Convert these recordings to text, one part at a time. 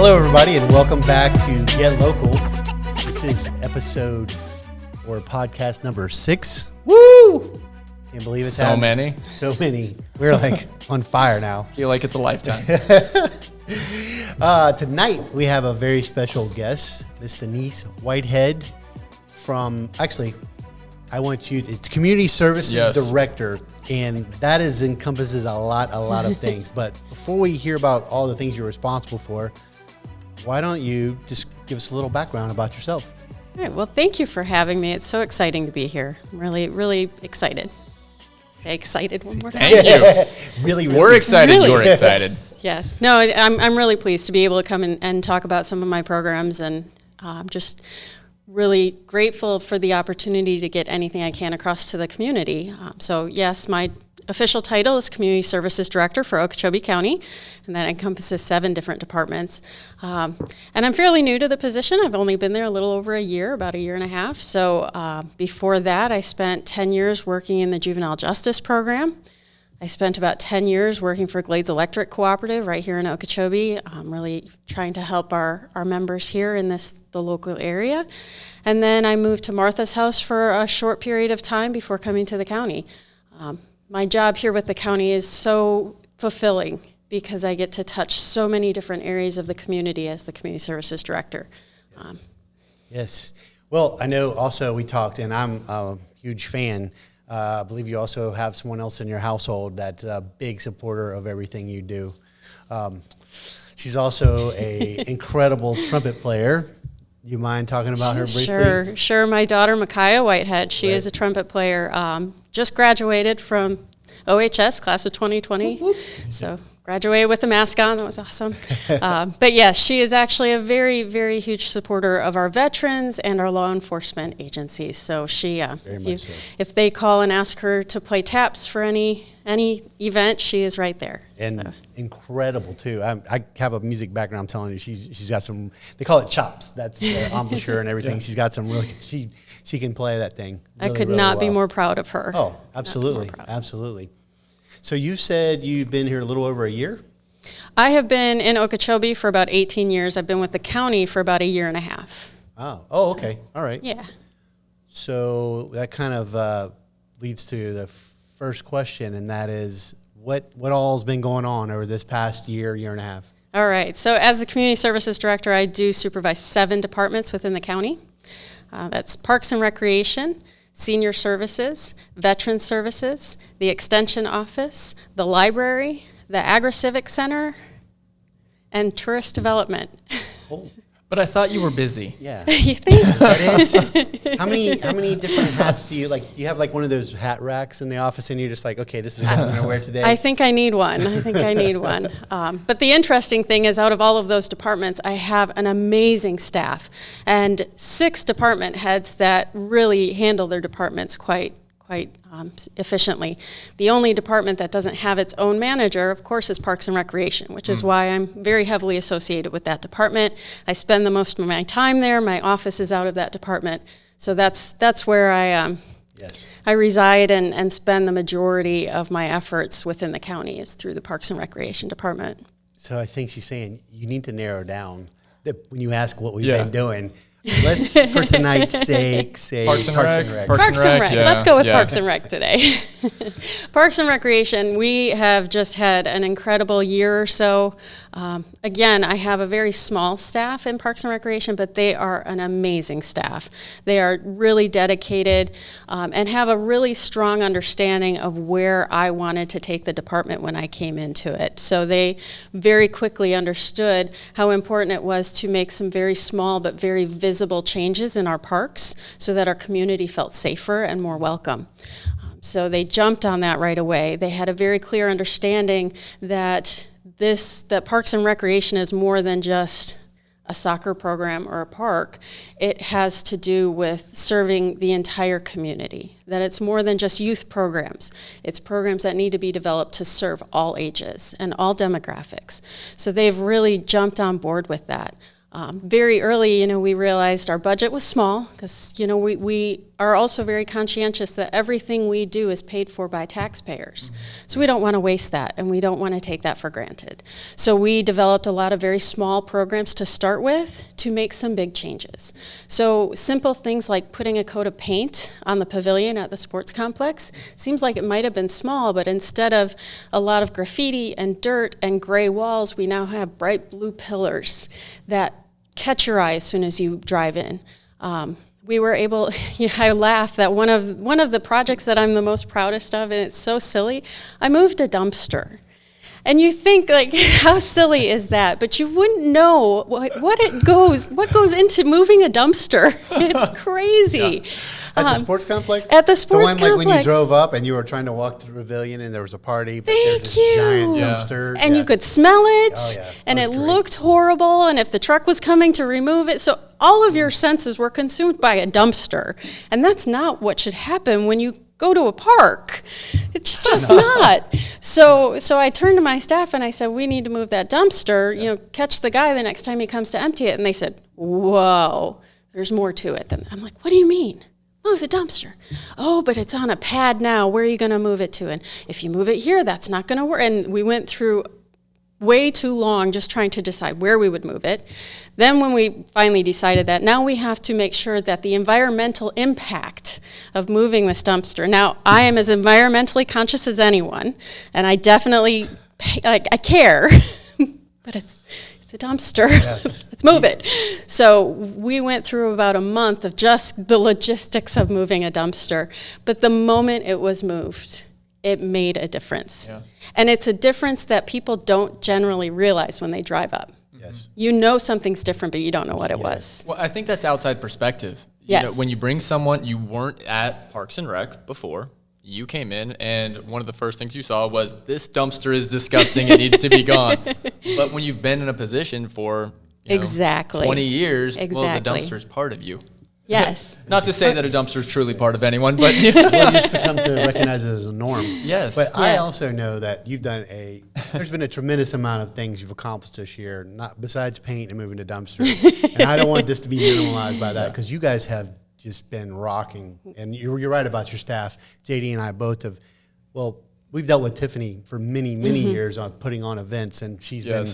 Hello, everybody, and welcome back to Get Local. This is episode or podcast number 6. Woo! Can't believe it's so many. So many. We're like on fire now. Feel like it's a lifetime. Tonight we have a very special guest, Miss Denise Whitehead from. Actually, I want you. It's Community Services Director. And that encompasses a lot of things. But before we hear about all the things you're responsible for, why don't you just give us a little background about yourself? All right. Well, thank you for having me. It's so exciting to be here. I'm really excited. Say excited one more time. Thank you. Really. We're excited. Really? You're excited. Yes. No, I'm really pleased to be able to come and talk about some of my programs, and just really grateful for the opportunity to get anything I can across to the community. So yes, my official title is Community Services Director for Okeechobee County, and that encompasses 7 different departments. And I'm fairly new to the position. I've only been there a little over a year, about a year and a half. So before that, I spent 10 years working in the juvenile justice program. I spent about 10 years working for Glades Electric Cooperative right here in Okeechobee, really trying to help our members here in the local area. And then I moved to Martha's House for a short period of time before coming to the county. My job here with the county is so fulfilling because I get to touch so many different areas of the community as the Community Services Director. Yes. Well, I know also we talked, and I'm a huge fan. I believe you also have someone else in your household that's a big supporter of everything you do. She's also an incredible trumpet player. You mind talking about her briefly? Sure. My daughter, Micaiah Whitehead, she is a trumpet player. Just graduated from OHS, class of 2020. So graduated with the mask on. That was awesome. But yes, she is actually a very huge supporter of our veterans and our law enforcement agencies. So she, if they call and ask her to play taps for any event, she is right there. And incredible too. I have a music background. I'm telling you, she's got some. They call it chops. That's the embouchure and everything. Yeah. She's got some really. She can play that thing. Really, I could not be more proud of her. Oh, absolutely. So you said you've been here a little over a year? I have been in Okeechobee for about 18 years. I've been with the county for about a year and a half. Oh, okay. All right. Yeah. So that kind of leads to the first question, and that is, what all's been going on over this past year and a half? All right. So as the Community Services Director, I do supervise 7 departments within the county. That's Parks and Recreation, Senior Services, Veteran Services, the Extension Office, the Library, the Agri-Civic Center, and Tourist Development. Oh. But I thought you were busy. Yeah. You think? Is that it? How many different hats do you like? Do you have like one of those hat racks in the office, and you're just like, okay, this is what I'm going to wear today? I think I need one. But the interesting thing is, out of all of those departments, I have an amazing staff and 6 department heads that really handle their departments quite efficiently. The only department that doesn't have its own manager, of course, is Parks and Recreation, which is why I'm very heavily associated with that department. I spend the most of my time there. My office is out of that department. So that's where I reside and spend the majority of my efforts within the county is through the Parks and Recreation department. So I think she's saying you need to narrow down when you ask what we've been doing. Let's, for tonight's sake, say Parks and Rec. Parks and Rec. Let's go with Parks and Rec today. Parks and Recreation, we have just had an incredible year or so. Again, I have a very small staff in Parks and Recreation, but they are an amazing staff. They are really dedicated and have a really strong understanding of where I wanted to take the department when I came into it. So they very quickly understood how important it was to make some very small but very visible changes in our parks so that our community felt safer and more welcome. So they jumped on that right away. They had a very clear understanding that Parks and Recreation is more than just a soccer program or a park. It has to do with serving the entire community, that it's more than just youth programs. It's programs that need to be developed to serve all ages and all demographics. So they've really jumped on board with that. Very early, we realized our budget was small because, we are also very conscientious that everything we do is paid for by taxpayers. So we don't want to waste that, and we don't want to take that for granted. So we developed a lot of very small programs to start with to make some big changes. So simple things like putting a coat of paint on the pavilion at the sports complex seems like it might have been small, but instead of a lot of graffiti and dirt and gray walls, we now have bright blue pillars that catch your eye as soon as you drive in. We were able, I laugh that one of the projects that I'm the most proudest of, and it's so silly, I moved a dumpster. And you think, like, how silly is that? But you wouldn't know what goes into moving a dumpster. It's crazy. At the sports complex? At the sports complex. The one like when you drove up and you were trying to walk to the pavilion and there was a party, but there's this giant dumpster. And you could smell it, and it great. looked horrible, and if the truck was coming to remove it, so all of your senses were consumed by a dumpster. And that's not what should happen when you go to a park. It's just not. So I turned to my staff and I said, we need to move that dumpster, catch the guy the next time he comes to empty it. And they said, whoa, there's more to it than. I'm like, what do you mean? Move the dumpster. Oh, but it's on a pad now. Where are you going to move it to? And if you move it here, that's not going to work. And we went through way too long just trying to decide where we would move it. Then when we finally decided that, now we have to make sure that the environmental impact of moving this dumpster. Now, I am as environmentally conscious as anyone, and I definitely, I care, but it's a dumpster. Yes. Let's move it. So we went through about a month of just the logistics of moving a dumpster, but the moment it was moved, it made a difference. Yes. And it's a difference that people don't generally realize when they drive up. Yes. You know something's different, but you don't know what it was. Well, I think that's outside perspective. Yes. When you bring someone, you weren't at Parks and Rec before. You came in, and one of the first things you saw was, this dumpster is disgusting. It needs to be gone. But when you've been in a position for 20 years, well, the dumpster's part of you. Yes. Not to say that a dumpster is truly part of anyone, but well, you've come to recognize it as a norm. Yes. But I also know that you've done there's been a tremendous amount of things you've accomplished this year, not besides paint and moving a dumpster. And I don't want this to be minimalized by that, because you guys have just been rocking. And you're right about your staff. JD and I both have, we've dealt with Tiffany for many, many years on putting on events, and she's been,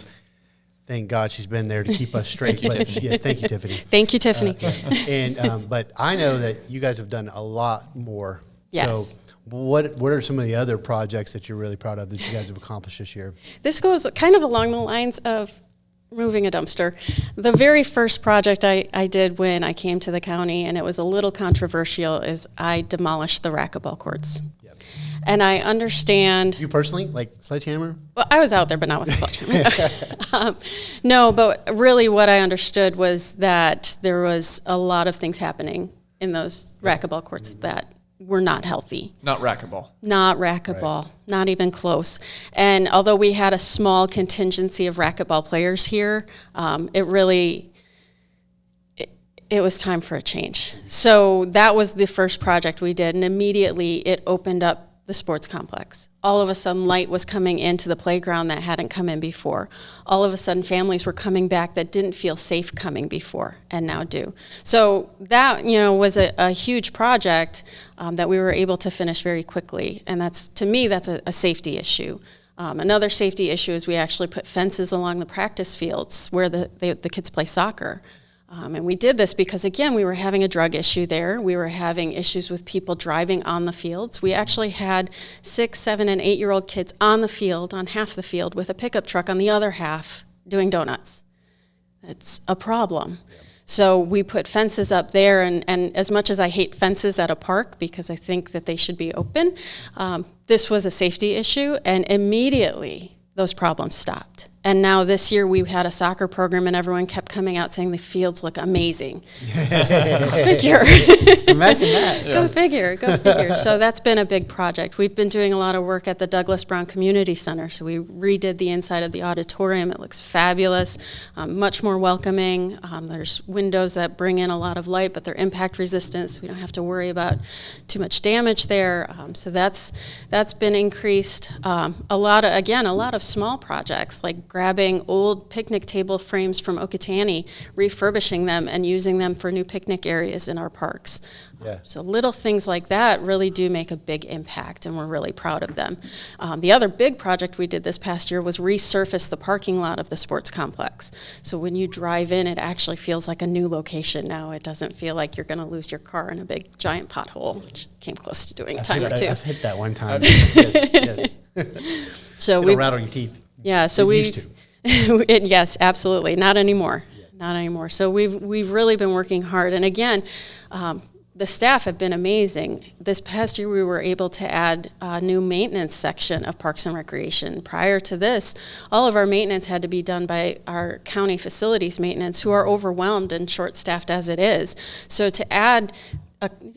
thank God she's been there to keep us straight. Thank you, Tiffany. Thank you, Tiffany. But I know that you guys have done a lot more. Yes. So what are some of the other projects that you're really proud of that you guys have accomplished this year? This goes kind of along the lines of moving a dumpster. The very first project I did when I came to the county, and it was a little controversial, is I demolished the racquetball courts. Yep. And I understand. You personally, like sledgehammer? Well, I was out there, but not with a sledgehammer. No, but really what I understood was that there was a lot of things happening in those racquetball courts that were not healthy. Not racquetball. Not racquetball, not even close. And although we had a small contingency of racquetball players here, it was time for a change. So that was the first project we did, and immediately it opened up the sports complex. All of a sudden, light was coming into the playground that hadn't come in before. All of a sudden, families were coming back that didn't feel safe coming before and now do. So that, was a huge project that we were able to finish very quickly. And to me, that's a safety issue. Another safety issue is we actually put fences along the practice fields where the kids play soccer. And we did this because, again, we were having a drug issue there. We were having issues with people driving on the fields. We actually had 6, 7, and 8-year-old kids on the field, on half the field, with a pickup truck on the other half doing donuts. It's a problem. Yeah. So we put fences up there, and as much as I hate fences at a park because I think that they should be open, this was a safety issue, and immediately those problems stopped. And now this year we had a soccer program, and everyone kept coming out saying the fields look amazing. Go figure. Imagine that. Go figure. So that's been a big project. We've been doing a lot of work at the Douglas Brown Community Center. So we redid the inside of the auditorium. It looks fabulous, much more welcoming. There's windows that bring in a lot of light, but they're impact resistant, so we don't have to worry about too much damage there. So that's been increased. A lot of small projects like grabbing old picnic table frames from Okeechobee, refurbishing them and using them for new picnic areas in our parks. Yeah. So little things like that really do make a big impact, and we're really proud of them. The other big project we did this past year was resurface the parking lot of the sports complex. So when you drive in, it actually feels like a new location now. It doesn't feel like you're going to lose your car in a big giant pothole, which came close to doing a time or two. I've hit that one time. Yes. So It'll rattle your teeth. Yeah, so we we used to. Yes, absolutely. Not anymore. Not anymore. So we've really been working hard. And again, the staff have been amazing. This past year, we were able to add a new maintenance section of Parks and Recreation. Prior to this, all of our maintenance had to be done by our county facilities maintenance, who are overwhelmed and short-staffed as it is. So to add,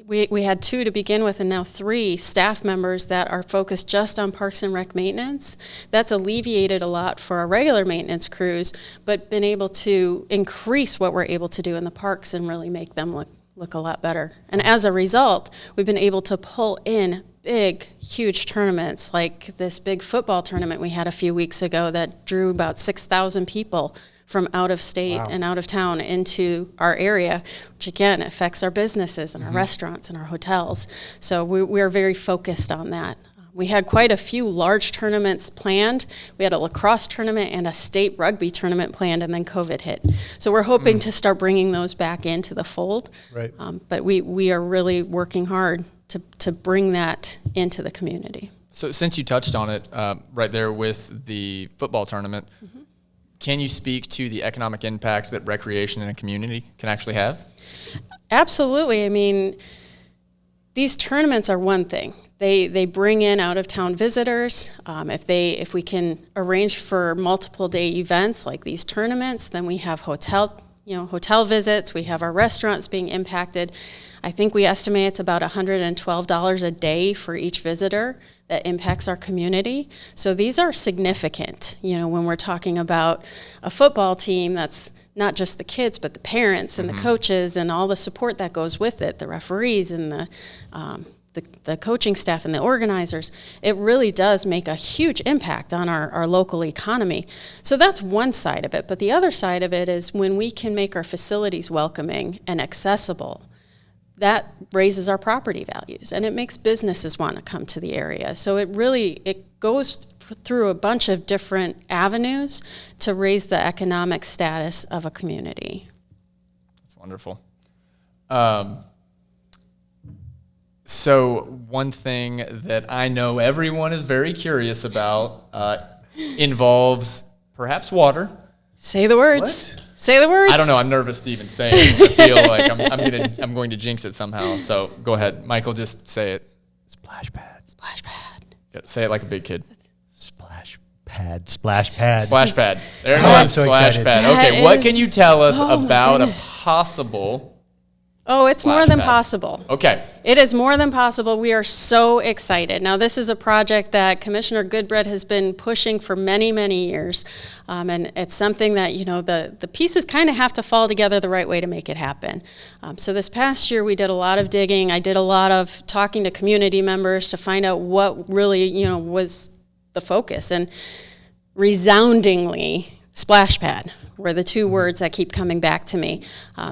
we had 2 to begin with, and now 3 staff members that are focused just on Parks and Rec maintenance. That's alleviated a lot for our regular maintenance crews, but been able to increase what we're able to do in the parks and really make them look a lot better. And as a result, we've been able to pull in big, huge tournaments, like this big football tournament we had a few weeks ago that drew about 6,000 people from out of state and out of town into our area, which again affects our businesses and our restaurants and our hotels. So we're very focused on that. We had quite a few large tournaments planned. We had a lacrosse tournament and a state rugby tournament planned, and then COVID hit. So we're hoping to start bringing those back into the fold. Right. But we are really working hard to bring that into the community. So since you touched on it right there with the football tournament, can you speak to the economic impact that recreation in a community can actually have? Absolutely. I mean, these tournaments are one thing. They bring in out-of-town visitors. If we can arrange for multiple day events like these tournaments, then we have hotel visits. We have our restaurants being impacted. I think we estimate it's about $112 a day for each visitor that impacts our community. So these are significant, when we're talking about a football team that's not just the kids, but the parents and the coaches and all the support that goes with it, the referees and the coaching staff and the organizers. It really does make a huge impact on our local economy. So that's one side of it. But the other side of it is when we can make our facilities welcoming and accessible, that raises our property values and it makes businesses want to come to the area. So it goes through a bunch of different avenues to raise the economic status of a community. That's wonderful. So one thing that I know everyone is very curious about involves perhaps water. Say the words. What? Say the words. I don't know. I'm nervous to even say it. I feel like I'm going to jinx it somehow. So go ahead, Michael. Just say it. Splash pad. Splash pad. Say it like a big kid. Splash pad. Splash pad. Splash pad. There it is. I'm so Splash excited. pad. That Okay, what is- can you tell us Oh, my about a goodness. possible? Oh, it's more Splash than pad. possible. Okay. It is more than possible. We are so excited. Now, this is a project that Commissioner Goodbread has been pushing for many, many years. And it's something that, the pieces kind of have to fall together the right way to make it happen. So this past year, we did a lot of digging. I did a lot of talking to community members to find out what really, was the focus. And resoundingly, splash pad were the 2 words that keep coming back to me.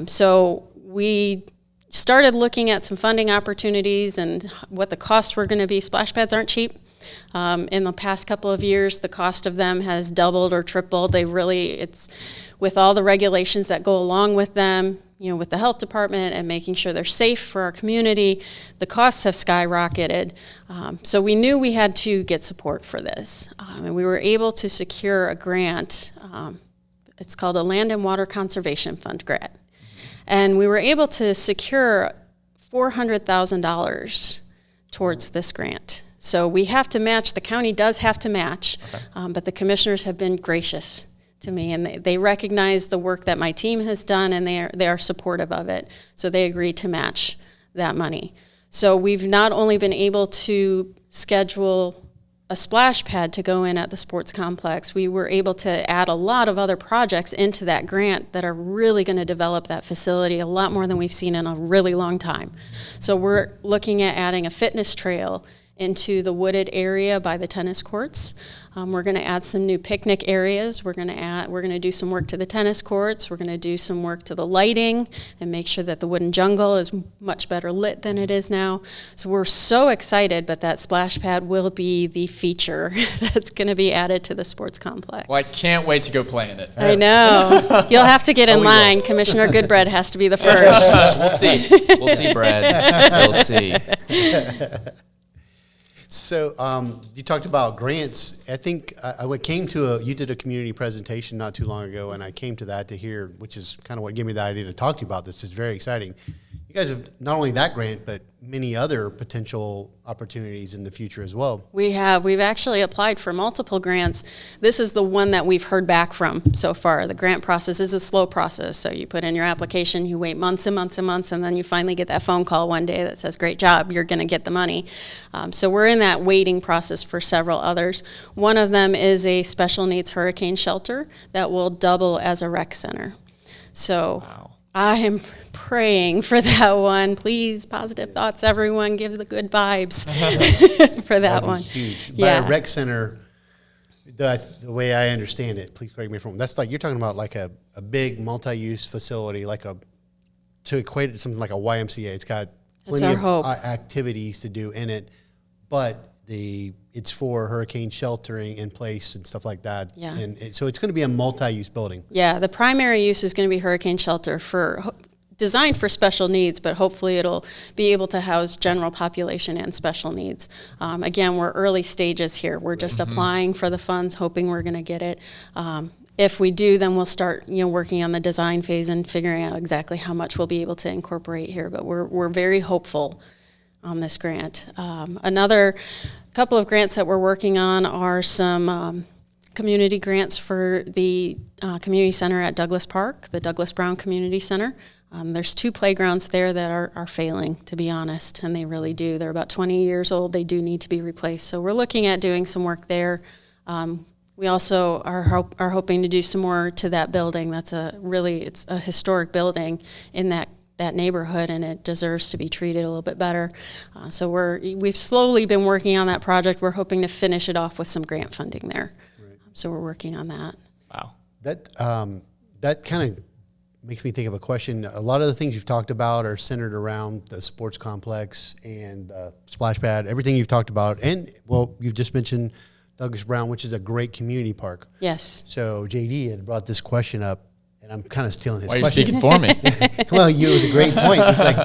So we started looking at some funding opportunities and what the costs were going to be. Splash pads aren't cheap. In the past couple of years, the cost of them has doubled or tripled. It's with all the regulations that go along with them, with the health department and making sure they're safe for our community, the costs have skyrocketed. So we knew we had to get support for this. And we were able to secure a grant. It's called a Land and Water Conservation Fund grant. And we were able to secure $400,000 towards this grant. So we have to match, the county does have to match, but the commissioners have been gracious to me, and they recognize the work that my team has done, and they are supportive of it. So they agreed to match that money. So we've not only been able to schedule a splash pad to go in at the sports complex, we were able to add a lot of other projects into that grant that are really going to develop that facility a lot more than we've seen in a really long time. So we're looking at adding a fitness trail into the wooded area by the tennis courts. We're going to add some new picnic areas. We're going to do some work to the tennis courts. We're going to do some work to the lighting and make sure that the wooden jungle is much better lit than it is now. So we're so excited, but that splash pad will be the feature that's going to be added to the sports complex. Well, I can't wait to go play in it. I know. You'll have to get in line. Commissioner Goodbread has to be the first. We'll see. We'll see, Brad. We'll see. So you talked about grants. I think you did a community presentation not too long ago, and I came to that to hear, which is kind of what gave me the idea to talk to you about this. It's very exciting. You guys have not only that grant, but many other potential opportunities in the future as well. We have. We've actually applied for multiple grants. This is the one that we've heard back from so far. The grant process is a slow process. So you put in your application, you wait months and months and months, and then you finally get that phone call one day that says, great job, you're going to get the money. So we're in that waiting process for several others. One of them is a special needs hurricane shelter that will double as a rec center. So wow. I am praying for that one. Please, positive thoughts, everyone. Give the good vibes for that one. Huge. Yeah. By a rec center, the way I understand it, please correct me if I'm wrong, that's like you're talking about like a big multi-use facility, to equate it to something like a YMCA. It's got plenty of activities to do in it, but it's for hurricane sheltering in place and stuff like that. Yeah. And so it's going to be a multi-use building. Yeah, the primary use is going to be hurricane shelter designed for special needs, but hopefully it'll be able to house general population and special needs. Again, we're early stages here. We're just applying for the funds, hoping we're going to get it. If we do, then we'll start, working on the design phase and figuring out exactly how much we'll be able to incorporate here. But we're very hopeful on this grant. Another couple of grants that we're working on are some community grants for the community center at Douglas Park, the Douglas Brown Community Center. There's 2 playgrounds there that are failing, to be honest, and they really do. They're about 20 years old. They do need to be replaced. So we're looking at doing some work there. We also are hoping to do some more to that building. It's a historic building in that neighborhood, and it deserves to be treated a little bit better. So we've slowly been working on that project. We're hoping to finish it off with some grant funding there. Right. So we're working on that. Wow. That kind of makes me think of a question. A lot of the things you've talked about are centered around the sports complex and the splash pad, everything you've talked about. And, you've just mentioned Douglas Brown, which is a great community park. Yes. So JD had brought this question up, and I'm kind of stealing his question. Why are you speaking for me? Well, it was a great point. It's like,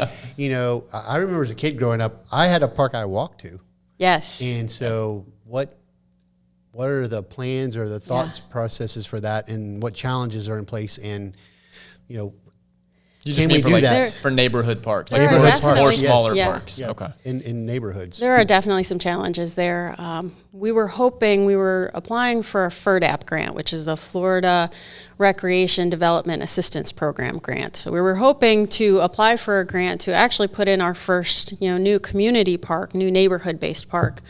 I remember as a kid growing up, I had a park I walked to. Yes. And so what are the plans or the thoughts processes for that, and what challenges are in place, and, You can we do that? For neighborhood parks, like more smaller parks. Yeah. Okay. In neighborhoods. There are definitely some challenges there. We were applying for a FERDAP grant, which is a Florida Recreation Development Assistance Program grant. So we were hoping to apply for a grant to actually put in our first, new community park, new neighborhood-based park.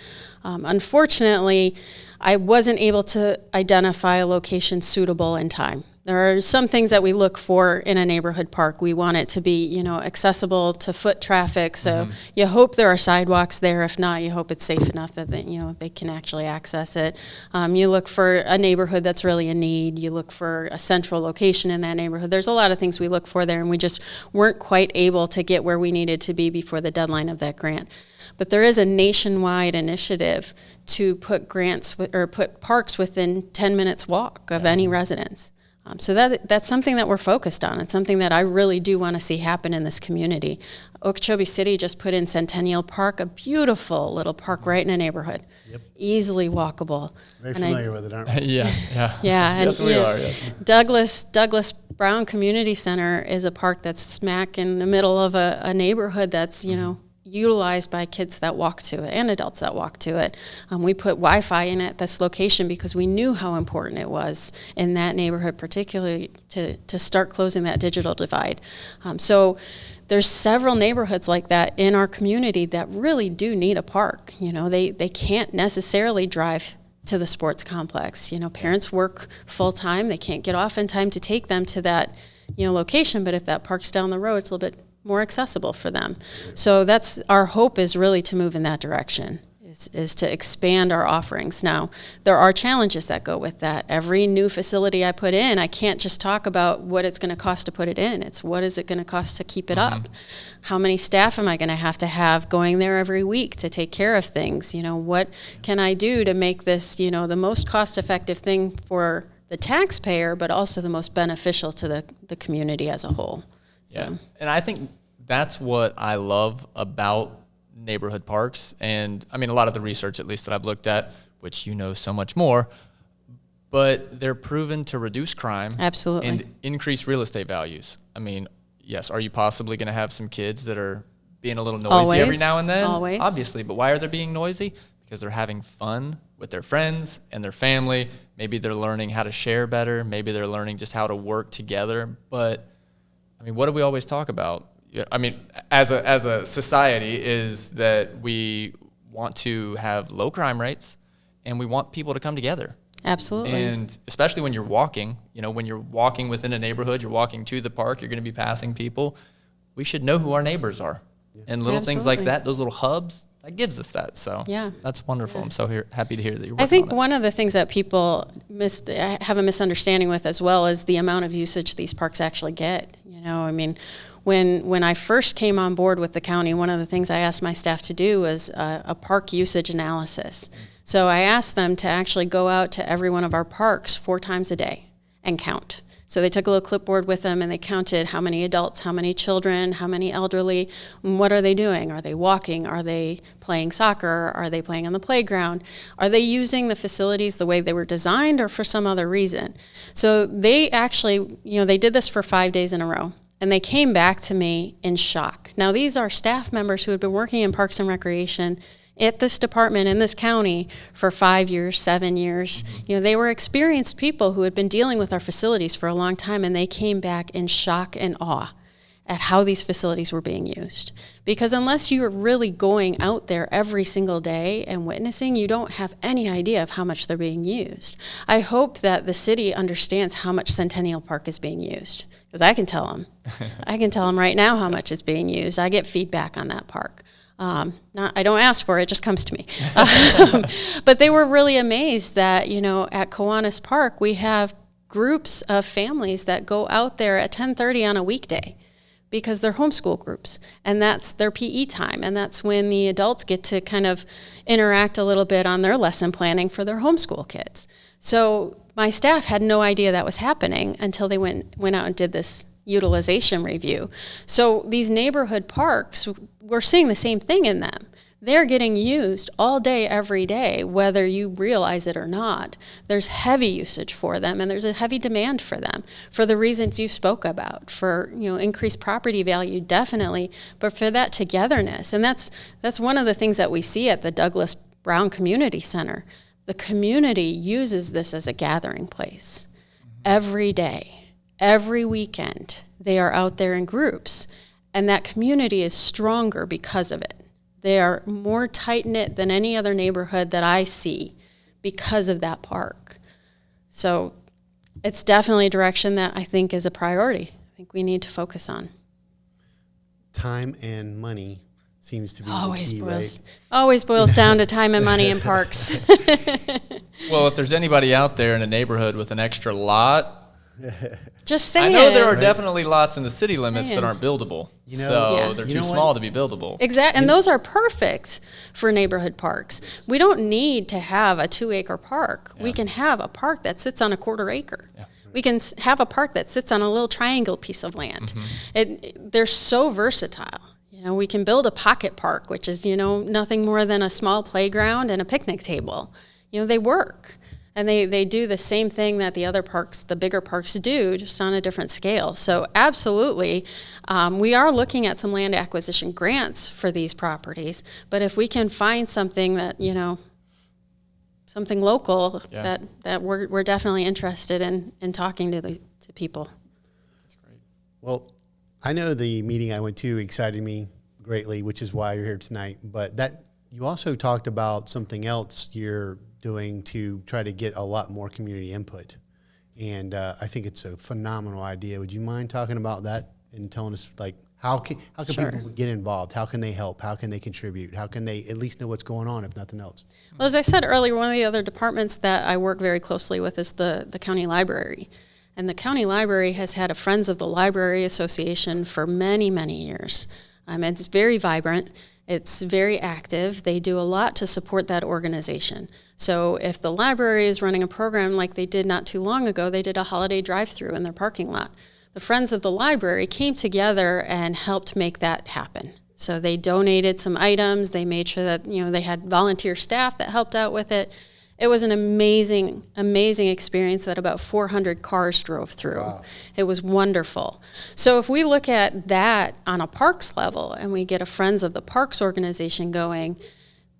Unfortunately, I wasn't able to identify a location suitable in time. There are some things that we look for in a neighborhood park. We want it to be, accessible to foot traffic. So you hope there are sidewalks there. If not, you hope it's safe enough that they can actually access it. You look for a neighborhood that's really in need. You look for a central location in that neighborhood. There's a lot of things we look for there, and we just weren't quite able to get where we needed to be before the deadline of that grant. But there is a nationwide initiative to put put parks within 10 minutes walk of any residence. So that's something that we're focused on. It's something that I really do want to see happen in this community. Okeechobee City just put in Centennial Park, a beautiful little park right in a neighborhood, easily walkable. Very familiar with it, aren't we? Yeah. Yeah, yes, we are. Yes. Douglas Brown Community Center is a park that's smack in the middle of a neighborhood that's utilized by kids that walk to it and adults that walk to it. We put Wi-Fi in at this location because we knew how important it was in that neighborhood, particularly to start closing that digital divide. So there's several neighborhoods like that in our community that really do need a park. They can't necessarily drive to the sports complex. Parents work full time. They can't get off in time to take them to that location, but if that park's down the road, it's a little bit more accessible for them. So that's our hope, is really to move in that direction, is to expand our offerings. Now, there are challenges that go with that. Every new facility I put in, I can't just talk about what it's going to cost to put it in. It's what is it going to cost to keep it up? How many staff am I going to have going there every week to take care of things? What can I do to make this, the most cost-effective thing for the taxpayer, but also the most beneficial to the community as a whole? Yeah, and I think that's what I love about neighborhood parks. And I mean, a lot of the research, at least that I've looked at, which so much more, but they're proven to reduce crime. Absolutely. And increase real estate values. I mean, yes, are you possibly going to have some kids that are being a little noisy every now and then? Always. Obviously, but why are they being noisy? Because they're having fun with their friends and their family. Maybe they're learning how to share better. Maybe they're learning just how to work together. But I mean, what do we always talk about? I mean, as a society, is that we want to have low crime rates, and we want people to come together. Absolutely. And especially when you're walking, when you're walking within a neighborhood, you're walking to the park, you're going to be passing people. We should know who our neighbors are. Yeah. And little things like that, those little hubs, that gives us that. So that's wonderful. Yeah. I'm so happy to hear that you're working on it. I think one of the things that people have a misunderstanding with as well is the amount of usage these parks actually get. I mean, when I first came on board with the county, one of the things I asked my staff to do was a park usage analysis. So I asked them to actually go out to every one of our parks 4 times a day and count. So they took a little clipboard with them and they counted how many adults, how many children, how many elderly, what are they doing? Are they walking? Are they playing soccer? Are they playing on the playground? Are they using the facilities the way they were designed or for some other reason? So they actually, they did this for 5 days in a row. And they came back to me in shock. Now, these are staff members who had been working in Parks and Recreation at this department in this county for 5 years, 7 years. They were experienced people who had been dealing with our facilities for a long time, and they came back in shock and awe at how these facilities were being used. Because unless you're really going out there every single day and witnessing, you don't have any idea of how much they're being used. I hope that the city understands how much Centennial Park is being used, because I can tell them. I can tell them right now how much is being used. I get feedback on that park. I don't ask for it, it just comes to me. But they were really amazed that, at Kiwanis Park, we have groups of families that go out there at 10:30 on a weekday because they're homeschool groups, and that's their PE time, and that's when the adults get to kind of interact a little bit on their lesson planning for their homeschool kids. So my staff had no idea that was happening until they went out and did this utilization review. So these neighborhood parks, we're seeing the same thing in them. They're getting used all day, every day, whether you realize it or not. There's heavy usage for them, and there's a heavy demand for them for the reasons you spoke about, for increased property value, definitely, but for that togetherness. And that's one of the things that we see at the Douglas Brown Community Center. The community uses this as a gathering place every day, every weekend. They are out there in groups, and that community is stronger because of it. They are more tight-knit than any other neighborhood that I see because of that park. So it's definitely a direction that I think is a priority. I think we need to focus on. Time and money seems to be the key, right? Always boils down to time and money in parks. Well, if there's anybody out there in a neighborhood with an extra lot, just saying. I know there are definitely lots in the city limits that aren't buildable. They're too small to be buildable. Exactly, and those are perfect for neighborhood parks. We don't need to have a 2-acre park. Yeah. We can have a park that sits on a 1/4 acre. Yeah. We can have a park that sits on a little triangle piece of land. They're so versatile. We can build a pocket park, which is, nothing more than a small playground and a picnic table. They work. And they do the same thing that the other parks, the bigger parks do, just on a different scale. So absolutely, we are looking at some land acquisition grants for these properties. But if we can find something that, something local, that we're definitely interested in talking to people. That's great. Well, I know the meeting I went to excited me greatly, which is why you're here tonight. But that you also talked about something else you're doing to try to get a lot more community input. And I think it's a phenomenal idea. Would you mind talking about that and telling us How can Sure. people get involved? How can they help? How can they contribute? How can they at least know what's going on, if nothing else? Well, as I said earlier, one of the other departments that I work very closely with is the county library. And the county library has had a Friends of the Library Association for many, many years. And it's very vibrant. It's very active. They do a lot to support that organization. So if the library is running a program like they did not too long ago, they did a holiday drive-through in their parking lot. The Friends of the Library came together and helped make that happen. So they donated some items. They made sure that, they had volunteer staff that helped out with it. It was an amazing, amazing experience that about 400 cars drove through. Wow. It was wonderful. So if we look at that on a parks level and we get a Friends of the Parks organization going,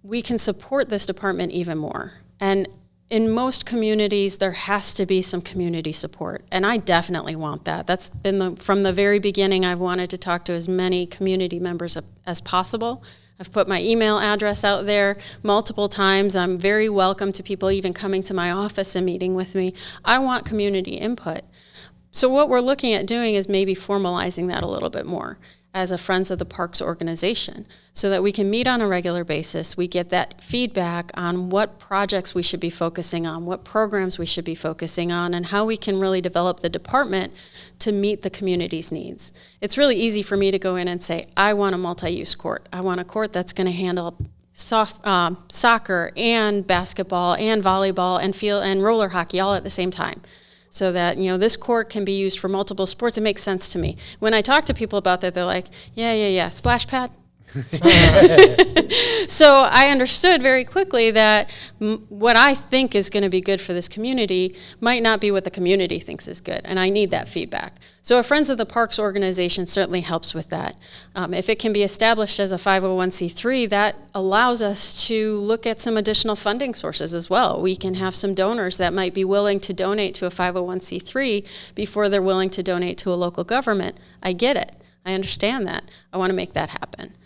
we can support this department even more. And in most communities, there has to be some community support, and I definitely want that. That's been from the very beginning. I've wanted to talk to as many community members as possible. I've put my email address out there multiple times. I'm very welcome to people even coming to my office and meeting with me. I want community input. So what we're looking at doing is maybe formalizing that a little bit more as a Friends of the Parks organization so that we can meet on a regular basis. We get that feedback on what projects we should be focusing on, what programs we should be focusing on, and how we can really develop the department to meet the community's needs. It's really easy for me to go in and say, I want a multi-use court. I want a court that's going to handle soccer and basketball and volleyball and field and roller hockey all at the same time. So that, this court can be used for multiple sports. It makes sense to me. When I talk to people about that, they're like, yeah, splash pad. So I understood very quickly that what I think is going to be good for this community might not be what the community thinks is good, and I need that feedback. So a Friends of the Parks organization certainly helps with that. If it can be established as a 501c3, that allows us to look at some additional funding sources as well. We can have some donors that might be willing to donate to a 501c3 before they're willing to donate to a local government. I get it. I understand that. I want to make that happen.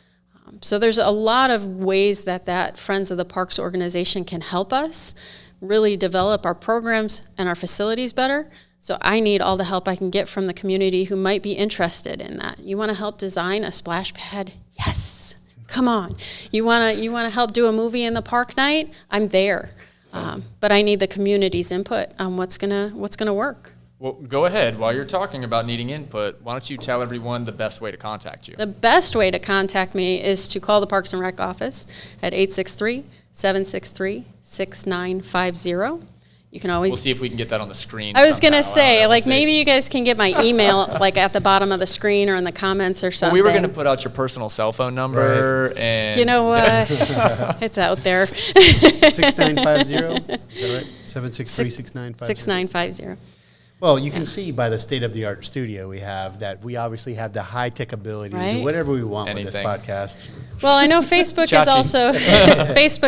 So there's a lot of ways that Friends of the Parks organization can help us really develop our programs and our facilities better. So I need all the help I can get from the community who might be interested in that. You want to help design a splash pad? Yes. Come on. You want to help do a movie in the park night? I'm there. But I need the community's input on what's gonna work. Well, go ahead. While you're talking about needing input, why don't you tell everyone the best way to contact you? The best way to contact me is to call the Parks and Rec office at 863-763-6950. You can always... We'll see if we can get that on the screen. I was going to say, maybe you guys can get my email, at the bottom of the screen or in the comments or something. Well, we were going to put out your personal cell phone number. Right. And you know what? It's out there. 6950? Is that right? 763-6950? 6950. Well, you can see by the state-of-the-art studio we have that we obviously have the high-tech ability to do whatever we want with this podcast. Well, I know Facebook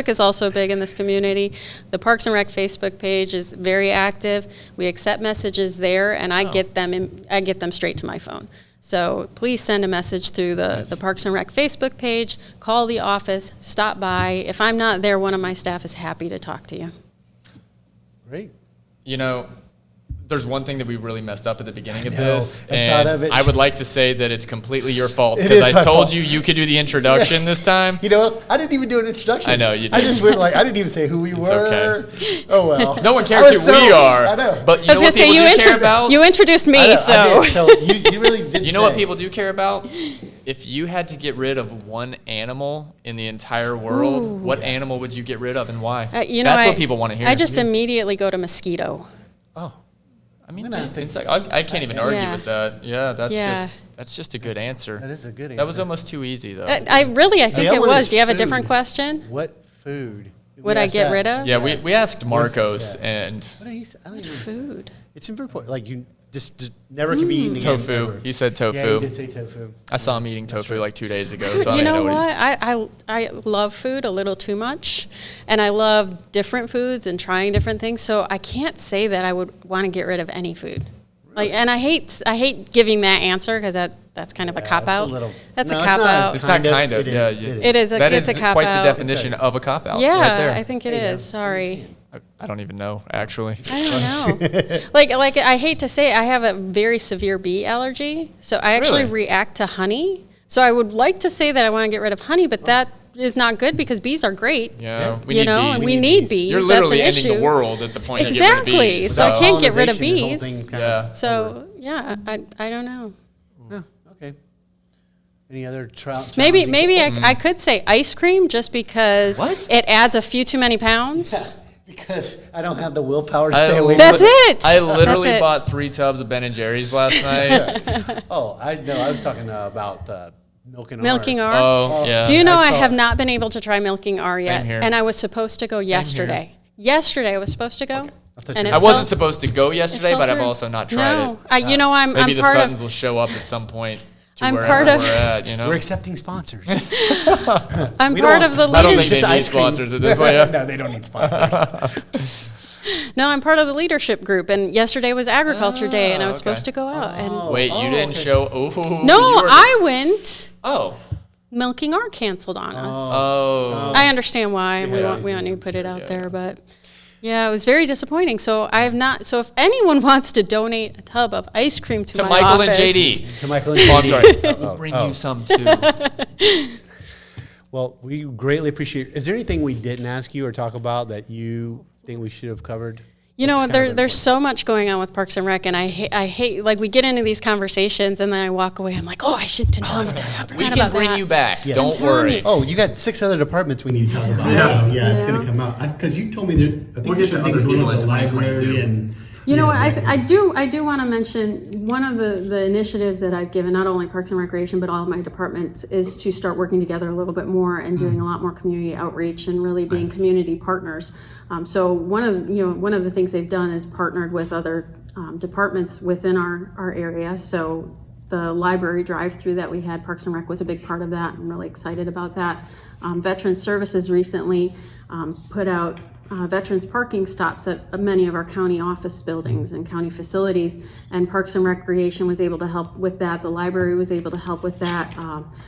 is also big in this community. The Parks and Rec Facebook page is very active. We accept messages there, and I get them straight to my phone. So please send a message through the Parks and Rec Facebook page. Call the office. Stop by. If I'm not there, one of my staff is happy to talk to you. Great. There's one thing that we really messed up at the beginning of this, and I would like to say that it's completely your fault because I told you could do the introduction this time. You know what? I didn't even do an introduction. I know you didn't. I just went I didn't even say who we were. Okay. Oh well. No one cares who we are. I know. But you know what people do care about? You introduced me, I did, so you really did. You know what people do care about? If you had to get rid of one animal in the entire world, what animal would you get rid of and why? That's what people want to hear. I just immediately go to mosquito. Oh. I mean, I can't even argue with that. Yeah, that's just a good answer. That is a good answer. That was almost too easy, though. I think it was. Do you have a different question? What food would I get rid of? Yeah, we asked Marcos, and what I don't even food. It's important. You just never can be eaten again. Tofu. Ever. He said tofu. Yeah, he did say tofu. I saw him eating tofu like 2 days ago. So you know what? I love food a little too much, and I love different foods and trying different things. So I can't say that I would want to get rid of any food. Really? And I hate giving that answer because that's kind of a cop out. That's a cop out. It's not kind of. It is. It's a cop out. Quite the definition of a cop out. Yeah, right there. I think it is. Sorry. I don't even know, actually. I don't know. like I hate to say it, I have a very severe bee allergy. So I actually react to honey. So I would like to say that I want to get rid of honey, but that is not good because bees are great. Yeah, we need bees. And we need bees. You're literally That's an ending issue. the world at the point exactly. that you get rid of bees. So I can't get rid of bees. So I don't know. Oh, okay. Any other Maybe I could say ice cream just because it adds a few too many pounds. Yeah, because I don't have the willpower to stay away. That's it. I literally bought 3 tubs of Ben and Jerry's last night. I was talking about Milking R. Milking R? Oh, yeah. Do you know I have not been able to try Milking R yet? Same here. And I was supposed to go yesterday. Yesterday I was supposed to go. Okay. And I wasn't supposed to go yesterday, but I've also not tried it. I'm maybe the part Suttons will show up at some point. I'm part of. We're at, you know? We're accepting sponsors. I'm part of the leadership. I don't think they need sponsors at this point. No, they don't need sponsors. No, I'm part of the leadership group, and yesterday was Agriculture Day, and I was supposed to go out. And wait, you didn't show? Oh, no, I went. Oh, Milking R canceled on us. Oh, I understand why, and we don't need to put it out there, but. Yeah, it was very disappointing. So I have not. So if anyone wants to donate a tub of ice cream to my Michael office, and JD, to Michael and JD. I'm sorry. We'll bring you some too. Well, we greatly appreciate. Is there anything we didn't ask you or talk about that you think we should have covered? You know, there's so much going on with Parks and Rec, and I hate like we get into these conversations and then I walk away. I'm like, oh, I shouldn't tell them that. We can bring you back. Yes. Don't worry. Oh, you got 6 other departments we need to talk about. Yeah, it's going to come out because you told me that. I think we'll get to other people in 2022. And you know what? I do want to mention one of the initiatives that I've given not only Parks and Recreation but all of my departments is to start working together a little bit more and doing a lot more community outreach and really being community partners. So one of the things they've done is partnered with other departments within our area. So the library drive-through that we had, Parks and Rec was a big part of that. I'm really excited about that. Veterans Services recently put out veterans parking stops at many of our county office buildings and county facilities, and Parks and Recreation was able to help with that. The library was able to help with that.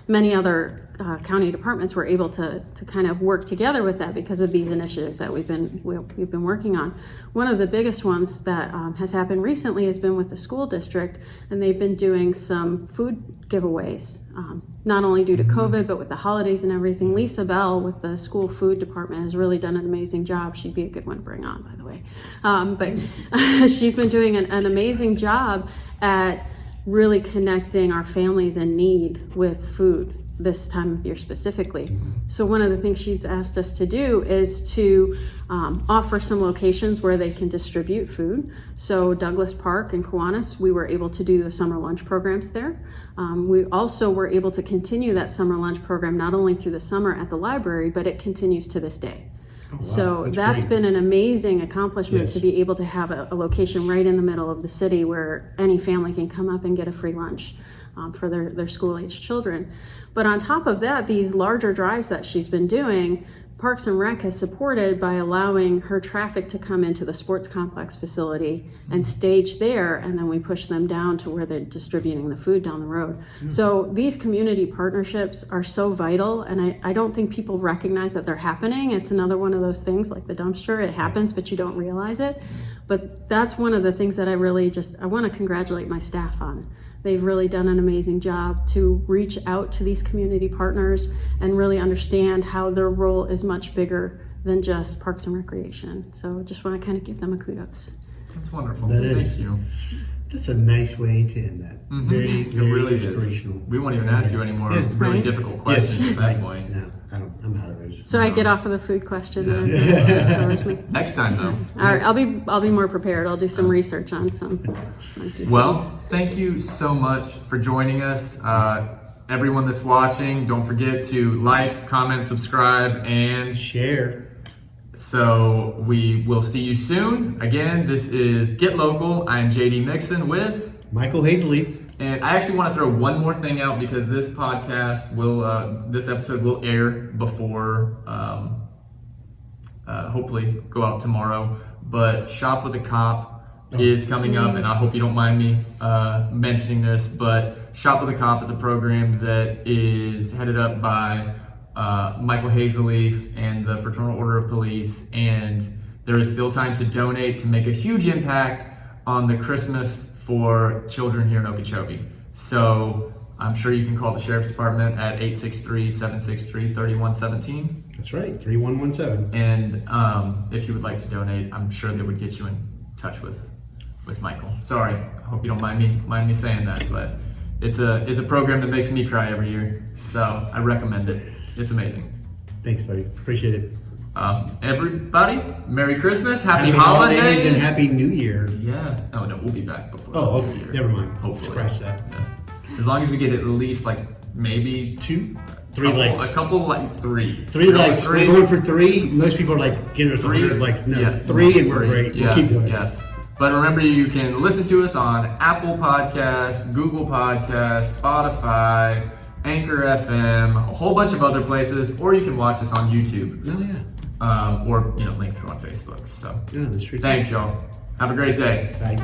Many other county departments were able to kind of work together with that because of these initiatives that we've been working on. One of the biggest ones that has happened recently has been with the school district, and they've been doing some food giveaways, not only due to COVID, but with the holidays and everything. Lisa Bell with the school food department has really done an amazing job. She'd be a good one to bring on, by the way. But she's been doing an amazing job at really connecting our families in need with food this time of year specifically. So one of the things she's asked us to do is to offer some locations where they can distribute food. So Douglas Park and Kiwanis, we were able to do the summer lunch programs there. We also were able to continue that summer lunch program not only through the summer at the library, but it continues to this day. Oh, wow. So that's been an amazing accomplishment to be able to have a location right in the middle of the city where any family can come up and get a free lunch for their school-aged children. But on top of that, these larger drives that she's been doing, Parks and Rec has supported by allowing her traffic to come into the sports complex facility and stage there, and then we push them down to where they're distributing the food down the road. So these community partnerships are so vital, and I don't think people recognize that they're happening. It's another one of those things like the dumpster. It happens, but you don't realize it. But that's one of the things that I want to congratulate my staff on. They've really done an amazing job to reach out to these community partners and really understand how their role is much bigger than just Parks and Recreation. So just want to kind of give them a kudos. That's wonderful. Thank you. That's a nice way to end that. Mm-hmm. Very really inspirational. We won't even ask you any more really difficult questions at that point. No, I'm out of those. So I get off of the food question. Next time, though. All right, I'll be more prepared. I'll do some research on some. Well, thank you so much for joining us. Everyone that's watching, don't forget to like, comment, subscribe, and share. So we will see you soon. Again, this is Get Local. I'm JD Mixon with Michael Hazeleaf. And I actually want to throw one more thing out because this podcast this episode will air before, hopefully go out tomorrow. But Shop with a Cop is coming up, and I hope you don't mind me mentioning this. But Shop with a Cop is a program that is headed up by Michael Hazeleaf and the Fraternal Order of Police, and there is still time to donate to make a huge impact on the Christmas for children here in Okeechobee. So I'm sure you can call the Sheriff's Department at 863-763-3117. That's right, 3117. And if you would like to donate, I'm sure they would get you in touch with Michael. Sorry, I hope you don't mind me saying that, but it's a program that makes me cry every year. So I recommend it. It's amazing. Thanks, buddy. Appreciate it. Everybody, Merry Christmas, Happy Holidays, and Happy New Year. Yeah. Oh no, we'll be back before Oh, the okay. New Year. Never mind. Hopefully. Scratch that. Yeah. As long as we get at least like maybe Three three likes. A couple like three. Three likes. Three. We're going for 3. Most people are like, getting us 100 likes. No, Yeah, 3 and we're three. great. Yeah, We'll keep doing it. yes. But remember, you can listen to us on Apple Podcasts, Google Podcasts, Spotify, Anchor FM, a whole bunch of other places, or you can watch us on YouTube, Oh, yeah. or links are on Facebook. So Yeah, that's true. thanks, y'all. Have a great day. Bye.